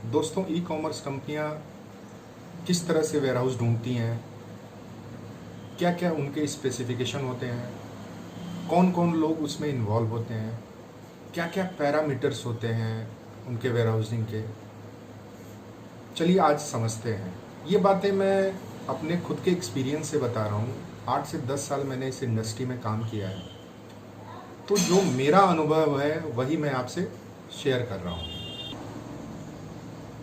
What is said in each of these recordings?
दोस्तों, e commerce कंपनियां किस तरह से वेयरहाउस ढूंढती हैं, क्या क्या उनके स्पेसिफिकेशन होते हैं, कौन कौन लोग उसमें इन्वॉल्व होते हैं, क्या क्या पैरामीटर्स होते हैं उनके वेयरहाउसिंग के। चलिए आज समझते हैं। ये बातें मैं अपने खुद के एक्सपीरियंस से बता रहा हूँ। 8 से 10 साल मैंने इस इंडस्ट्री में काम किया है, तो जो मेरा अनुभव है वही मैं आपसे शेयर कर रहा हूँ।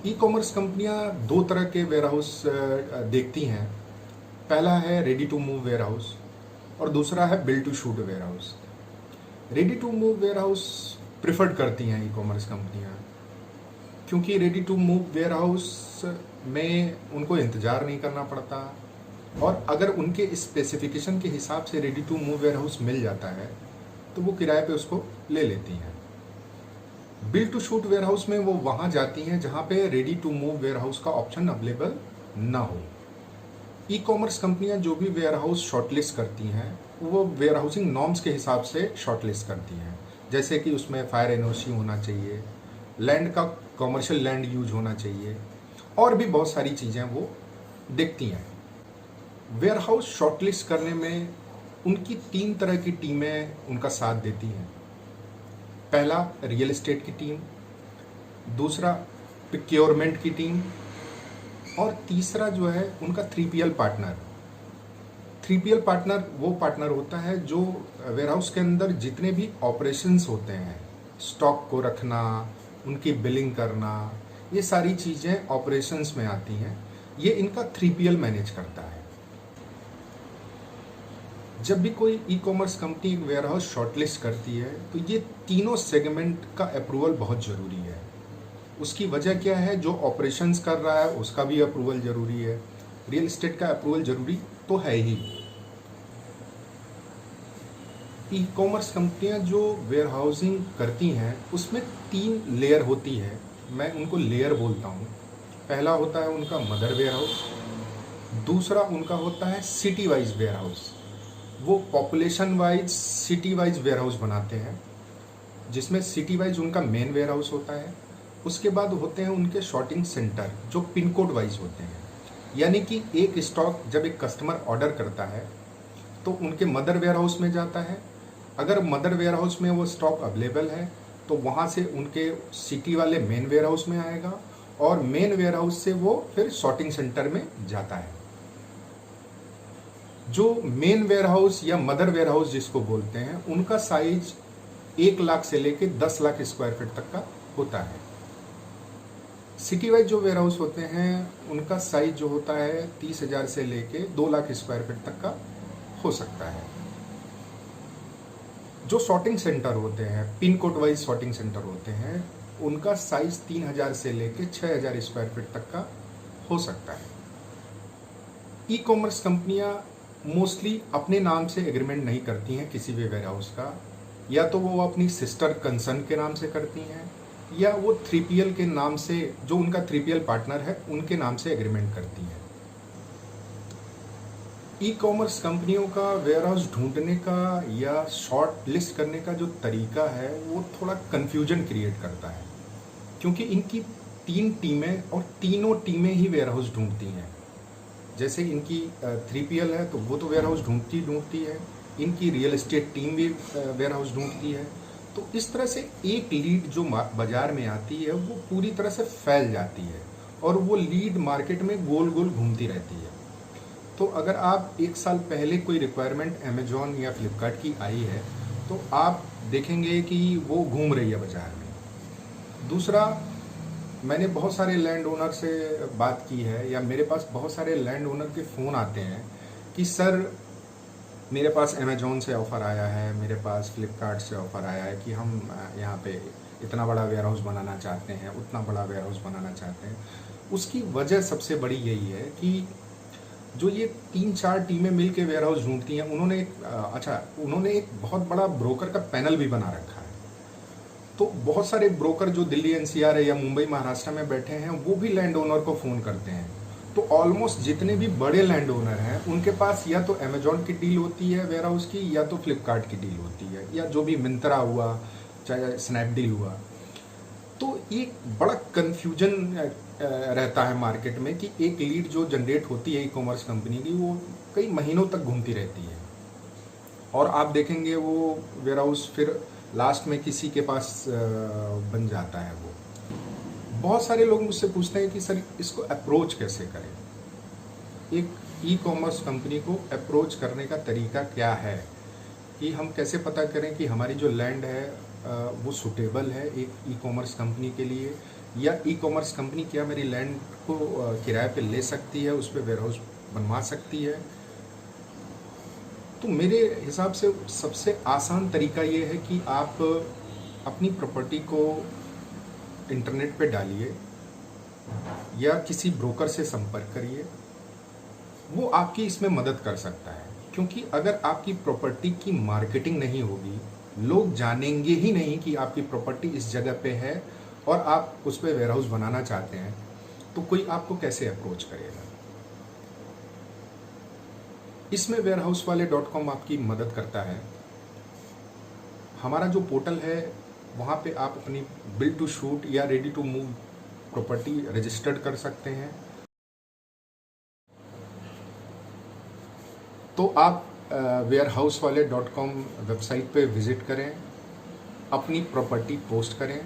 ई कॉमर्स कंपनियां दो तरह के वेयरहाउस देखती हैं। पहला है रेडी टू मूव वेयरहाउस और दूसरा है build to suit warehouse. Ready to move warehouse preferred करती हैं ई कॉमर्स कंपनियां, क्योंकि रेडी टू मूव वेयरहाउस में उनको इंतज़ार नहीं करना पड़ता, और अगर उनके स्पेसिफिकेशन के हिसाब से रेडी टू मूव वेयरहाउस मिल जाता है तो वो किराए पे उसको ले लेती हैं। बिल्ड टू शूट वेयरहाउस में वो वहाँ जाती हैं जहाँ पे रेडी टू मूव वेयरहाउस का ऑप्शन अवेलेबल ना हो। ई कॉमर्स कंपनियां जो भी वेयरहाउस शॉर्टलिस्ट करती हैं वो वेयरहाउसिंग नॉर्म्स के हिसाब से शॉर्टलिस्ट करती हैं, जैसे कि उसमें फायर एनओसी होना चाहिए, लैंड का कॉमर्शियल लैंड यूज होना चाहिए, और भी बहुत सारी चीज़ें वो देखती हैं। वेयरहाउस शॉर्टलिस्ट करने में उनकी 3 तरह की टीमें उनका साथ देती हैं। पहला रियल एस्टेट की टीम, दूसरा प्रोक्योरमेंट की टीम, और तीसरा जो है उनका 3PL पार्टनर। 3PL पार्टनर वो पार्टनर होता है जो वेयरहाउस के अंदर जितने भी ऑपरेशंस होते हैं, स्टॉक को रखना, उनकी बिलिंग करना, ये सारी चीज़ें ऑपरेशंस में आती हैं। ये इनका 3PL मैनेज करता है। जब भी कोई ई कॉमर्स कंपनी एक वेयरहाउस शॉर्टलिस्ट करती है तो ये तीनों सेगमेंट का अप्रूवल बहुत ज़रूरी है। उसकी वजह क्या है? जो ऑपरेशंस कर रहा है उसका भी अप्रूवल ज़रूरी है, रियल एस्टेट का अप्रूवल ज़रूरी तो है ही। ई कॉमर्स कंपनियां जो वेयरहाउसिंग करती हैं उसमें 3 लेयर होती है, मैं उनको लेयर बोलता हूँ। पहला होता है उनका मदर वेयरहाउस, दूसरा उनका होता है सिटी वाइज वेयरहाउस। वो population wise city wise warehouse बनाते हैं, जिसमें सिटी वाइज उनका मेन वेयरहाउस होता है। उसके बाद होते हैं उनके शॉर्टिंग सेंटर जो पिन कोड वाइज होते हैं, यानी कि एक स्टॉक जब एक कस्टमर ऑर्डर करता है तो उनके मदर वेयरहाउस में जाता है। अगर मदर वेयरहाउस में वो स्टॉक अवेलेबल है तो वहाँ से उनके सिटी वाले मेन वेयरहाउस में आएगा, और मेन वेयरहाउस से वो फिर शॉर्टिंग सेंटर में जाता है। जो मेन वेयरहाउस या मदर वेयरहाउस जिसको बोलते हैं, उनका साइज 1 लाख से लेके 10 लाख स्क्वायर फीट तक का होता है। सिटी वाइज जो वेयरहाउस होते हैं उनका साइज जो होता है 30,000 से लेके 2 लाख स्क्वायर फीट तक का हो सकता है। जो शॉर्टिंग सेंटर होते हैं, pin code wise sorting center होते हैं, उनका साइज 3,000 से लेके 6,000 स्क्वायर फीट तक का हो सकता है। ई कॉमर्स कंपनियां मोस्टली अपने नाम से एग्रीमेंट नहीं करती हैं किसी भी वेयरहाउस का, या तो वो अपनी सिस्टर कंसर्न के नाम से करती हैं, या वो 3PL के नाम से, जो उनका 3PL पार्टनर है उनके नाम से एग्रीमेंट करती हैं। ई कॉमर्स कंपनियों का वेयरहाउस ढूंढने का या शॉर्ट लिस्ट करने का जो तरीका है वो थोड़ा कन्फ्यूजन क्रिएट करता है, क्योंकि इनकी 3 टीमें और तीनों टीमें ही वेयरहाउस ढूंढती हैं। जैसे इनकी 3PL है तो वो तो वेयरहाउस ढूंढती है, इनकी रियल एस्टेट टीम भी वेयरहाउस ढूंढती है। तो इस तरह से एक लीड जो बाजार में आती है वो पूरी तरह से फैल जाती है, और वो लीड मार्केट में गोल गोल घूमती रहती है। तो अगर आप 1 साल पहले कोई रिक्वायरमेंट अमेजॉन या फ्लिपकार्ट की आई है तो आप देखेंगे कि वो घूम रही है बाजार में। दूसरा, मैंने बहुत सारे लैंड ओनर से बात की है, या मेरे पास बहुत सारे लैंड ओनर के फ़ोन आते हैं कि सर मेरे पास अमेजोन से ऑफ़र आया है, मेरे पास फ्लिपकार्ट से ऑफ़र आया है कि हम यहाँ पे इतना बड़ा वेयरहाउस बनाना चाहते हैं, उतना बड़ा वेयरहाउस बनाना चाहते हैं। उसकी वजह सबसे बड़ी यही है कि जो ये 3-4 टीमें मिल के वेयरहाउस ढूंढती हैं, उन्होंने एक बहुत बड़ा ब्रोकर का पैनल भी बना रखा है। तो बहुत सारे ब्रोकर जो दिल्ली NCR है या मुंबई महाराष्ट्र में बैठे हैं वो भी लैंड ओनर को फ़ोन करते हैं। तो ऑलमोस्ट जितने भी बड़े लैंड ओनर हैं उनके पास या तो अमेजॉन की डील होती है वेयरहाउस की, या तो फ्लिपकार्ट की डील होती है, या जो भी मिंत्रा हुआ, चाहे स्नैपडील हुआ। तो एक बड़ा कन्फ्यूजन रहता है मार्केट में कि एक लीड जो जनरेट होती है ई कॉमर्स कंपनी की, वो कई महीनों तक घूमती रहती है और आप देखेंगे वो वेयर हाउस फिर लास्ट में किसी के पास बन जाता है। वो बहुत सारे लोग मुझसे पूछते हैं कि सर इसको अप्रोच कैसे करें, एक ई कॉमर्स कंपनी को अप्रोच करने का तरीका क्या है, कि हम कैसे पता करें कि हमारी जो लैंड है वो सुटेबल है एक ई कॉमर्स कंपनी के लिए, या ई कॉमर्स कंपनी क्या मेरी लैंड को किराए पे ले सकती है, उस पर वेयर हाउस बनवा सकती है। तो मेरे हिसाब से सबसे आसान तरीका ये है कि आप अपनी प्रॉपर्टी को इंटरनेट पे डालिए या किसी ब्रोकर से संपर्क करिए, वो आपकी इसमें मदद कर सकता है। क्योंकि अगर आपकी प्रॉपर्टी की मार्केटिंग नहीं होगी, लोग जानेंगे ही नहीं कि आपकी प्रॉपर्टी इस जगह पे है और आप उस पर वेयर हाउस बनाना चाहते हैं, तो कोई आपको कैसे अप्रोच करेगा। इसमें warehousewale.com आपकी मदद करता है। हमारा जो पोर्टल है वहाँ पे आप अपनी बिल्ड टू शूट या ready to move property registered कर सकते हैं। तो आप warehousewale.com वेबसाइट पे विज़िट करें, अपनी प्रॉपर्टी पोस्ट करें,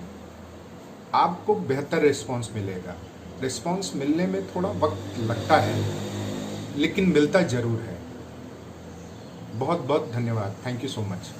आपको बेहतर रिस्पांस मिलेगा। रिस्पांस मिलने में थोड़ा वक्त लगता है, लेकिन मिलता ज़रूर है। बहुत बहुत धन्यवाद। Thank you so much.